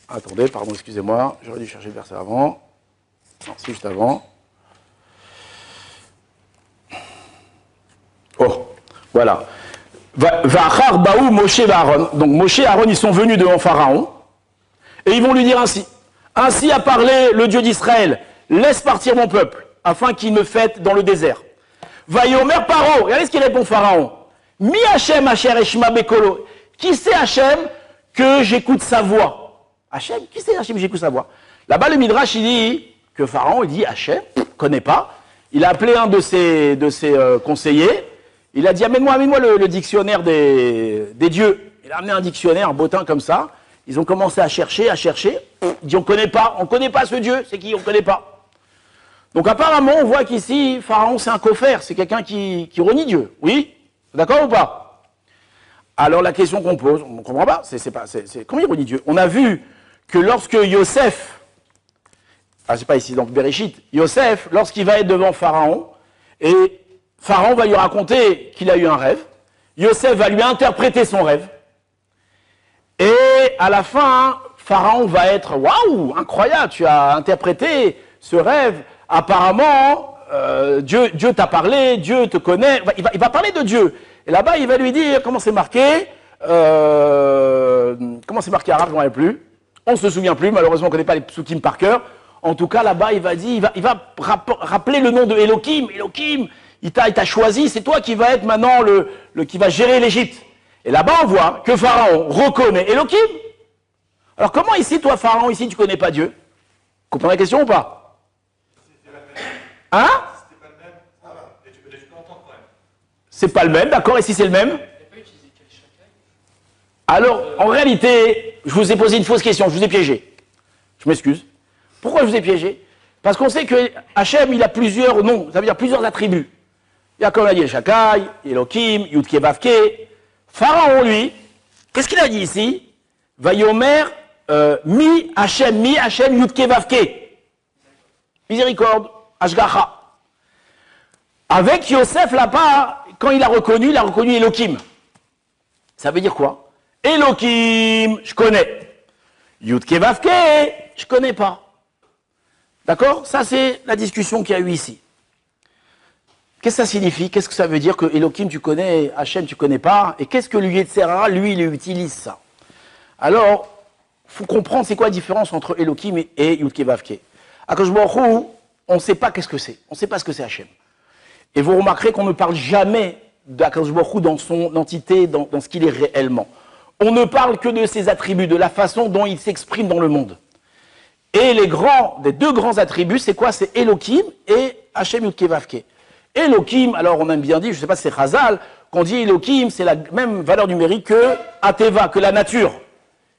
Attendez, pardon, excusez-moi, j'aurais dû chercher le verset avant. Non, c'est juste avant. Oh, voilà. Va'achar Baou Moshe et Aaron. Donc Moshe et Aaron, ils sont venus devant Pharaon et ils vont lui dire ainsi. Ainsi a parlé le Dieu d'Israël, laisse partir mon peuple, afin qu'il me fête dans le désert. Vayomer Paro, regardez ce qu'il répond Pharaon. Mi Hachem Asher Eshma Bekolo. Qui c'est Hachem que j'écoute sa voix? Hachem, qui c'est Hachem que j'écoute sa voix? Là-bas, le Midrash, il dit que Pharaon, il dit Hachem, connaît pas. Il a appelé un de ses conseillers. Il a dit amène-moi le dictionnaire des dieux. Il a amené un dictionnaire, un bottin comme ça. Ils ont commencé à chercher. Il dit on connaît pas ce Dieu, c'est qui? On connaît pas. Donc apparemment, on voit qu'ici, Pharaon, c'est un coffre, c'est quelqu'un qui renie Dieu. Oui? D'accord ou pas? Alors la question qu'on pose, on ne comprend pas, c'est comment il renie Dieu? On a vu que lorsque Yosef, c'est pas ici, donc Bereshit, Yosef, lorsqu'il va être devant Pharaon, et Pharaon va lui raconter qu'il a eu un rêve, Yosef va lui interpréter son rêve, et à la fin, Pharaon va être « Waouh, incroyable, tu as interprété ce rêve, apparemment, Dieu t'a parlé, Dieu te connaît. » Il va parler de Dieu. Et là-bas, il va lui dire, comment c'est marqué arabe, je ne m'en rappelle plus. On ne se souvient plus, malheureusement, on ne connaît pas les psukim par cœur. En tout cas, là-bas, il va rappeler le nom de Elohim. Elohim, il t'a choisi, c'est toi qui vas être maintenant qui va gérer l'Égypte. Et là-bas, on voit que Pharaon reconnaît Elohim. Alors comment ici, toi, Pharaon, ici, tu ne connais pas Dieu? Vous comprenez la question ou pas? Hein? C'est pas le même, d'accord? Ici, c'est le même? Alors, en réalité, je vous ai posé une fausse question, je vous ai piégé. Je m'excuse. Pourquoi je vous ai piégé? Parce qu'on sait que Hachem, il a plusieurs noms, ça veut dire plusieurs attributs. Il y a, comme on a dit, Shakai, Elohim, Yudke Vavke. Pharaon, lui, qu'est-ce qu'il a dit ici? Vayomer, mi Hachem, Yudke Vavke. Miséricorde, Ashgacha. Avec Yosef, là-bas, quand il a reconnu Elohim. Ça veut dire quoi? Elohim, je connais. Yudke Vavke, je connais pas. D'accord? Ça, c'est la discussion qu'il y a eu ici. Qu'est-ce que ça signifie? Qu'est-ce que ça veut dire que Elohim, tu connais, Hachem, tu connais pas? Et qu'est-ce que le Yetzirah, lui, il utilise ça? Alors, il faut comprendre c'est quoi la différence entre Elohim et Yudke Vavke. Akadosh Baruch Hu, on ne sait pas qu'est-ce que c'est. On ne sait pas ce que c'est Hachem. Et vous remarquerez qu'on ne parle jamais d'Akadosh Baruch Hu dans son entité, dans ce qu'il est réellement. On ne parle que de ses attributs, de la façon dont il s'exprime dans le monde. Et des deux grands attributs, c'est quoi? C'est Elohim et Hachem Yudke Vavke. Elohim, alors on a bien dit, je ne sais pas si c'est Chazal, qu'on dit Elohim, c'est la même valeur numérique que Ateva, que la nature.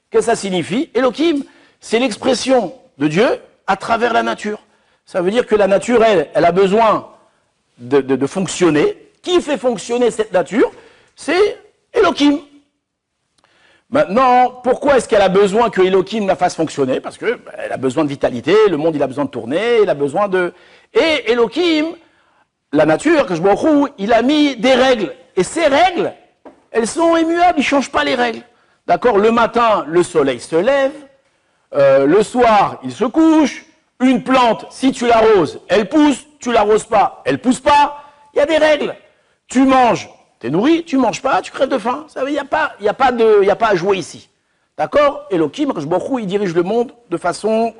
Qu'est-ce que ça signifie? Elohim, c'est l'expression de Dieu à travers la nature. Ça veut dire que la nature, elle a besoin de fonctionner. Qui fait fonctionner cette nature? C'est Elohim. Maintenant, pourquoi est-ce qu'elle a besoin que Elohim la fasse fonctionner? Parce qu'elle a besoin de vitalité, le monde il a besoin de tourner, il a besoin de... Et Elohim, la nature, il a mis des règles. Et ces règles, elles sont immuables, il ne change pas les règles. D'accord? Le matin, le soleil se lève, le soir, il se couche. Une plante, si tu l'arroses, elle pousse, tu l'arroses pas, elle pousse pas. Il y a des règles. Tu manges, tu es nourri, tu manges pas, tu crèves de faim. Ça veut dire il y a pas à jouer ici. D'accord? Elohim, il dirige le monde de façon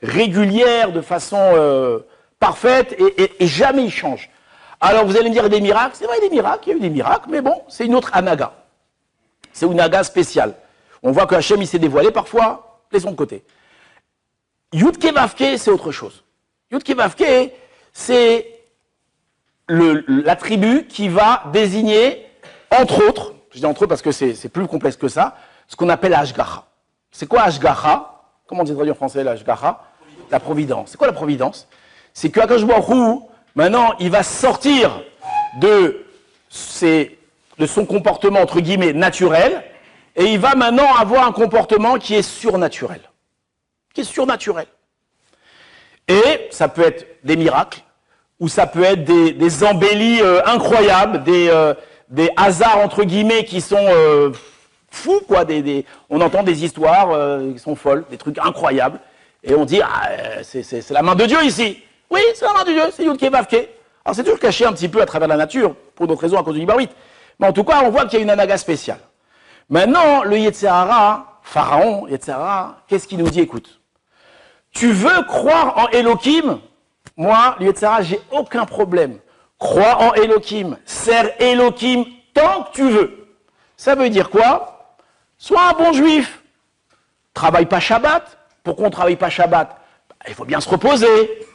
régulière, de façon parfaite, et jamais il change. Alors vous allez me dire des miracles, c'est vrai, des miracles, il y a eu des miracles, mais bon, c'est une autre anaga. C'est une anaga spéciale. On voit que Hachem, il s'est dévoilé parfois, laissons de côté. Yudke Vavke, c'est autre chose. Yudke Vavke, c'est l'attribut qui va désigner, entre autres, je dis entre autres parce que c'est plus complexe que ça, ce qu'on appelle Ashgaha. C'est quoi Ashgaha? Comment on dit traduit en français l'Ashgaha? La providence. C'est quoi la providence? C'est que Akadosh Baruch Hu, maintenant, il va sortir de son comportement, entre guillemets, naturel, et il va maintenant avoir un comportement qui est surnaturel. Qui est surnaturel. Et ça peut être des miracles, ou ça peut être des embellis incroyables, des hasards, entre guillemets, qui sont fous, quoi. On entend des histoires qui sont folles, des trucs incroyables, et on dit, c'est la main de Dieu ici. Oui, c'est la main de Dieu, c'est Yud Kei Vav Kei. Alors c'est toujours caché un petit peu à travers la nature, pour d'autres raisons à cause du Ibarit. Mais en tout cas, on voit qu'il y a une anaga spéciale. Maintenant, le Yetzer Hara, Pharaon, Yetzer Hara, qu'est-ce qu'il nous dit? Écoute, tu veux croire en Elohim? Moi, le Yetzer Hara, j'ai aucun problème. Crois en Elohim, sers Elohim tant que tu veux. Ça veut dire quoi? Sois un bon juif. Travaille pas Shabbat. Pourquoi on ne travaille pas Shabbat? Il faut bien se reposer.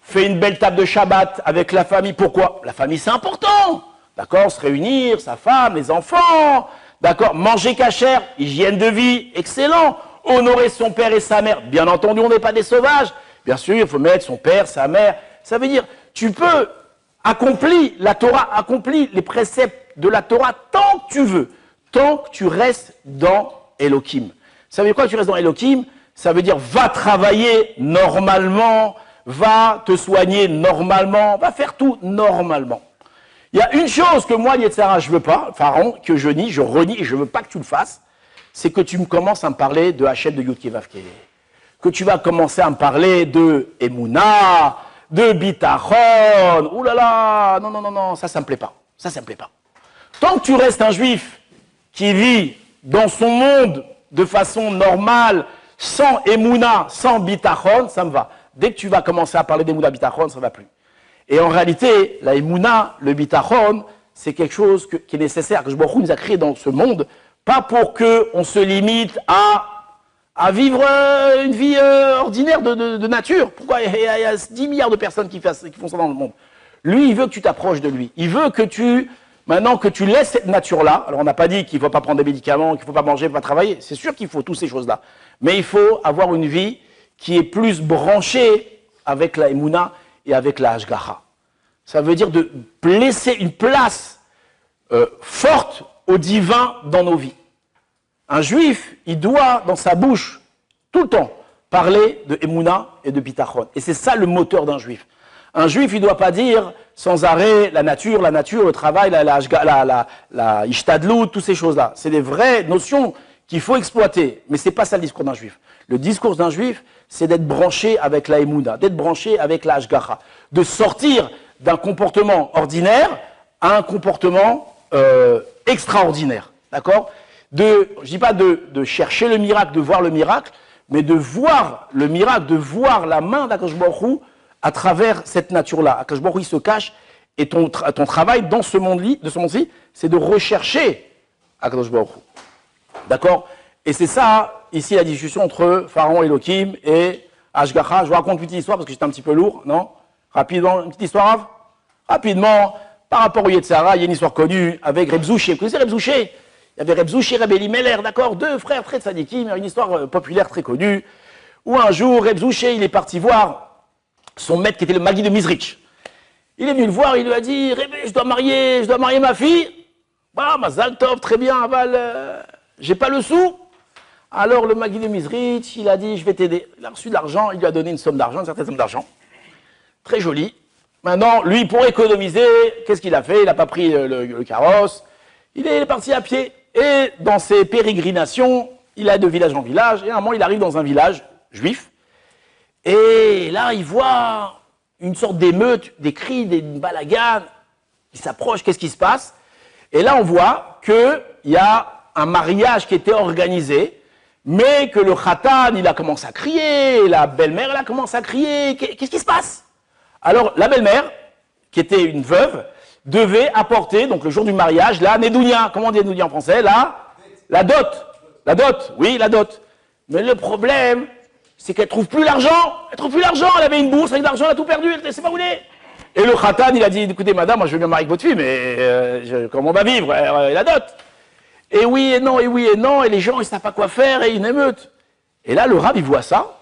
Fais une belle table de Shabbat avec la famille. Pourquoi? La famille, c'est important. D'accord? Se réunir, sa femme, les enfants. D'accord? Manger cachère, hygiène de vie, excellent. Honorer son père et sa mère. Bien entendu, on n'est pas des sauvages. Bien sûr, il faut mettre son père, sa mère. Ça veut dire, tu peux accomplir la Torah, accomplir les préceptes de la Torah tant que tu veux. Tant que tu restes dans Elohim. Ça veut dire quoi que tu restes dans Elohim? Ça veut dire, va travailler normalement, va te soigner normalement, va faire tout normalement. Il y a une chose que moi, Yetzer Hara, je ne veux pas, Pharaon, que je nie, je renie, et je ne veux pas que tu le fasses, c'est que tu me commences à me parler de Hachem de Yud Kei Vav Kei. Que tu vas commencer à me parler de Emouna, de Bitachon, ouh là là, non, non, non, non, ça me plaît pas. Ça me plaît pas. Tant que tu restes un juif qui vit dans son monde de façon normale, sans Emouna, sans Bitachon, ça me va. Dès que tu vas commencer à parler d'Emouna Bitachon, ça ne va plus. Et en réalité, la Emouna, le Bitachon, c'est quelque chose qui est nécessaire, que je nous a créé dans ce monde, pas pour qu'on se limite à vivre une vie ordinaire de nature. Pourquoi il y a 10 milliards de personnes qui font ça dans le monde. Lui, il veut que tu t'approches de lui. Il veut que maintenant que tu laisses cette nature-là, alors on n'a pas dit qu'il ne faut pas prendre des médicaments, qu'il ne faut pas manger, qu'il ne faut pas travailler, c'est sûr qu'il faut toutes ces choses-là. Mais il faut avoir une vie qui est plus branchée avec la Emouna et avec la Ashgaha. Ça veut dire de laisser une place forte au divin dans nos vies. Un juif, il doit, dans sa bouche, tout le temps, parler de Emouna et de Bitachon. Et c'est ça le moteur d'un juif. Un juif, il ne doit pas dire sans arrêt la nature, le travail, la ishtadlout, toutes ces choses-là. C'est des vraies notions qu'il faut exploiter. Mais ce n'est pas ça le discours d'un juif. Le discours d'un juif, c'est d'être branché avec la Emouna, d'être branché avec la Ashgaha, de sortir d'un comportement ordinaire à un comportement extraordinaire. D'accord? Je ne dis pas de chercher le miracle, de voir le miracle, mais de voir le miracle, de voir la main d'Akadosh Baruch Hu à travers cette nature-là. Akadosh Baruch Hu, il se cache, et ton travail dans ce monde-ci, c'est de rechercher Akadosh Baruch Hu. D'accord? Et c'est ça, ici, la discussion entre Pharaon et Elohim et Ashgaha. Je vous raconte une petite histoire parce que j'étais un petit peu lourd, non? Rapidement, une petite histoire, Rav? Rapidement, par rapport au Yetzer Hara, il y a une histoire connue avec Reb Zouché. Vous connaissez Reb Zouché? Il y avait Reb Zouché et Reb Elimelech, d'accord? Deux frères très tzadikim, une histoire populaire très connue, où un jour, Reb Zouché, il est parti voir son maître qui était le Magui de Mizrich. Il est venu le voir, il lui a dit, Rebbe, je dois marier ma fille. Bah, Mazal Tov, très bien, Aval, j'ai pas le sou. Alors le Magui de Mizrich, il a dit, je vais t'aider. Il a reçu de l'argent, il lui a donné une somme d'argent, une certaine somme d'argent. Très jolie. Maintenant, lui, pour économiser, qu'est-ce qu'il a fait? Il n'a pas pris le carrosse. Il est parti à pied. Et dans ses pérégrinations, il a de village en village. Et à un moment, il arrive dans un village juif. Et là, il voit une sorte d'émeute, des cris, des balaganes. Il s'approche, qu'est-ce qui se passe? Et là, on voit qu'il y a un mariage qui était organisé, mais que le khatan, il a commencé à crier, la belle-mère, elle a commencé à crier. Qu'est-ce qui se passe? Alors, la belle-mère, qui était une veuve, devait apporter, donc le jour du mariage, la nedounia. Comment on dit nedounia en français? La dot. La dot, oui, la dot. Mais le problème, c'est qu'elle ne trouve plus l'argent. Elle trouve plus l'argent. Elle avait une bourse avec de l'argent, elle a tout perdu. Elle ne sait pas où il est. Et le khatan, il a dit, écoutez, madame, moi je veux bien marier avec votre fille, mais comment on va vivre la dot. Et oui et non, et oui et non, et les gens, ils ne savent pas quoi faire, et une émeute. Et là, le rab, il voit ça,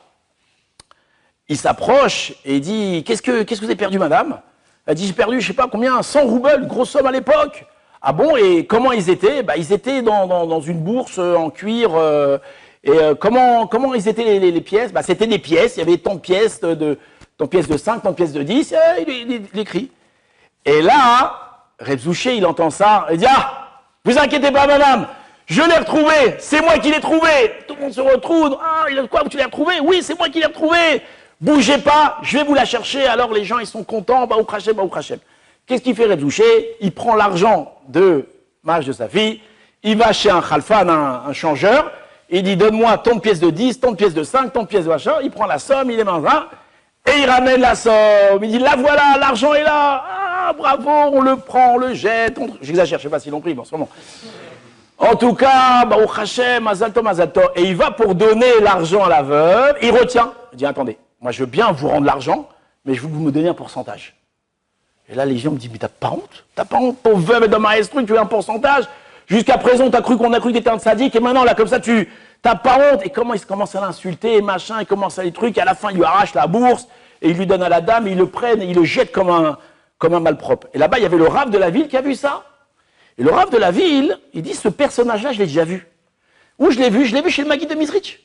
il s'approche, et il dit, qu'est-ce que vous avez perdu, madame? Elle dit, j'ai perdu, je sais pas combien, 100 roubles, grosse somme à l'époque. Ah bon, et comment ils étaient? Bah, ils étaient dans une bourse en cuir, comment ils étaient les pièces? Bah, c'était des pièces, il y avait tant de pièces tant de pièces de 5, tant de pièces de 10, il écrit. Et là, Reb Zouché, il entend ça, il dit, ah, vous inquiétez pas, madame, je l'ai retrouvé, c'est moi qui l'ai trouvé. Tout le monde se retrouve, ah, quoi, tu l'as retrouvé? Oui, c'est moi qui l'ai retrouvé. Bougez pas, je vais vous la chercher. Alors les gens, ils sont contents, bah, au Krachem, bah, au Krachem. Qu'est-ce qu'il fait, Reb Zouché? Il prend l'argent de mariage de sa fille, il va chez un khalfan, un changeur, il dit, donne-moi tant de pièces de 10, tant de pièces de 5, tant de pièces de machin, il prend la somme, il les met dans un, et il ramène la somme, il dit, la voilà, l'argent est là, ah, bravo, on le prend, on le jette, j'exagère, je sais pas s'ils l'ont pris, mais en ce moment. En tout cas, bah, au Krachem, Mazalto, et il va pour donner l'argent à la veuve, il retient, il dit, attendez, moi je veux bien vous rendre l'argent, mais je veux que vous me donniez un pourcentage. Et là, les gens me disent, mais t'as pas honte? T'as pas honte, pauvre veuve et de maestru, tu veux un pourcentage? Jusqu'à présent, qu'on a cru que t'étais un sadique, et maintenant, là, comme ça, t'as pas honte? Et comment il commence à l'insulter, et machin, il commence à les trucs, et à la fin, il lui arrache la bourse, et il lui donne à la dame, et il le prenne, et il le jette comme un malpropre. Et là-bas, il y avait le rave de la ville qui a vu ça. Et le rave de la ville, il dit, ce personnage-là, je l'ai déjà vu. Où je l'ai vu chez le Maguide de Mizrich.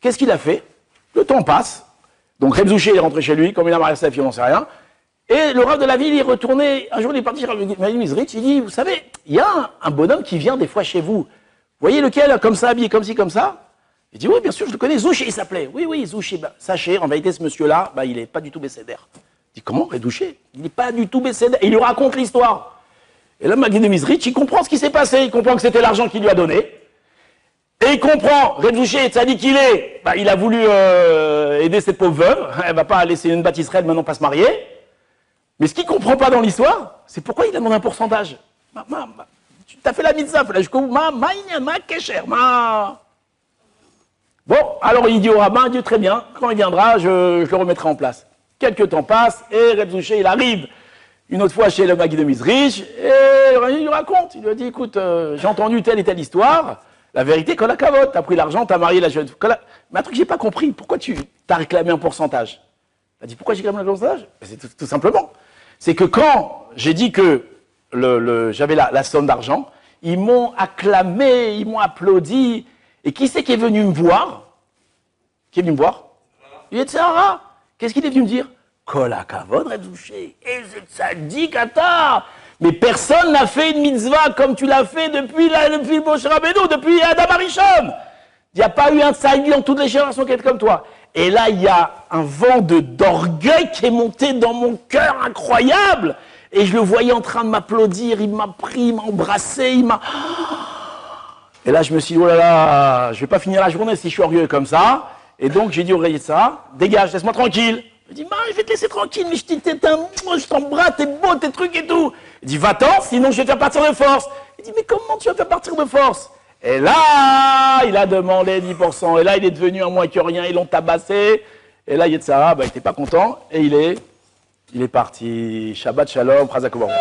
Qu'est-ce qu'il a fait? Le temps passe. Donc, Reb Zouché est rentré chez lui, comme il a marié sa fille, on n'en sait rien. Et le rave de la ville, il est retourné, un jour il est parti chez le Maguide de Mizrich, il dit, vous savez, il y a un bonhomme qui vient des fois chez vous. Vous voyez lequel, comme ça, habillé comme ci, comme ça? Il dit, oui, bien sûr, je le connais, Zouché, il s'appelait. Oui, Zouché. Bah, sachez, en vérité, ce monsieur-là, bah, il n'est pas du tout bécédaire. Il dit, comment, Reb Zouché? Il n'est pas du tout bécédaire. Et il lui raconte l'histoire. Et là, Maguide de Mizrich, il comprend ce qui s'est passé, il comprend que c'était l'argent qu'il lui a donné. Et il comprend, Reb Zouché, ça dit qu'il est, bah, il a voulu aider cette pauvre veuve, elle va pas laisser une bâtisserelle, maintenant pas se marier. Mais ce qu'il ne comprend pas dans l'histoire, c'est pourquoi il demande un pourcentage. Tu t'as fait la mitzvah, là, jusqu'au kesher, Bon, alors il dit au rabbin, Dieu très bien, quand il viendra, je le remettrai en place. Quelques temps passent, et Reb Zouché, il arrive une autre fois chez le Maguide de Mizrich, et il lui raconte, il lui dit, écoute, j'ai entendu telle et telle histoire, la vérité, kol hakavod, t'as pris l'argent, t'as marié la jeune fille. Mais un truc que j'ai pas compris, pourquoi tu t'as réclamé un pourcentage? Il a dit, pourquoi j'ai réclamé un pourcentage? C'est tout simplement. C'est que quand j'ai dit que j'avais la somme d'argent, ils m'ont acclamé, ils m'ont applaudi. Et qui c'est qui est venu me voir? Qui est venu me voir? Yetzirah. Qu'est-ce qu'il est venu me dire? Kol hakavod, Reb Zouché. Et c'est tzaddik ata. Mais personne n'a fait une mitzvah comme tu l'as fait depuis le Moshe Rabbeinu, depuis Adam Arishon. Il n'y a pas eu un tzaddik dans toutes les générations qui est comme toi. Et là, il y a un vent d'orgueil qui est monté dans mon cœur incroyable. Et je le voyais en train de m'applaudir, il m'a pris, il m'a embrassé, il m'a... Et là, je me suis dit, oh là là, je vais pas finir la journée si je suis orgueilleux comme ça. Et donc, j'ai dit au Reb ça, dégage, laisse-moi tranquille. Il dit, je vais te laisser tranquille, mais je t'embrasse, t'es beau, tes trucs et tout. Il dit, va-t'en, sinon je vais te faire partir de force. Il dit, mais comment tu vas te faire partir de force? Et là, il a demandé 10%. Et là, il est devenu un moins que rien. Ils l'ont tabassé. Et là, Yetzirah, il n'était pas content. Et il est parti. Shabbat Shalom, Chazak U'Baruch.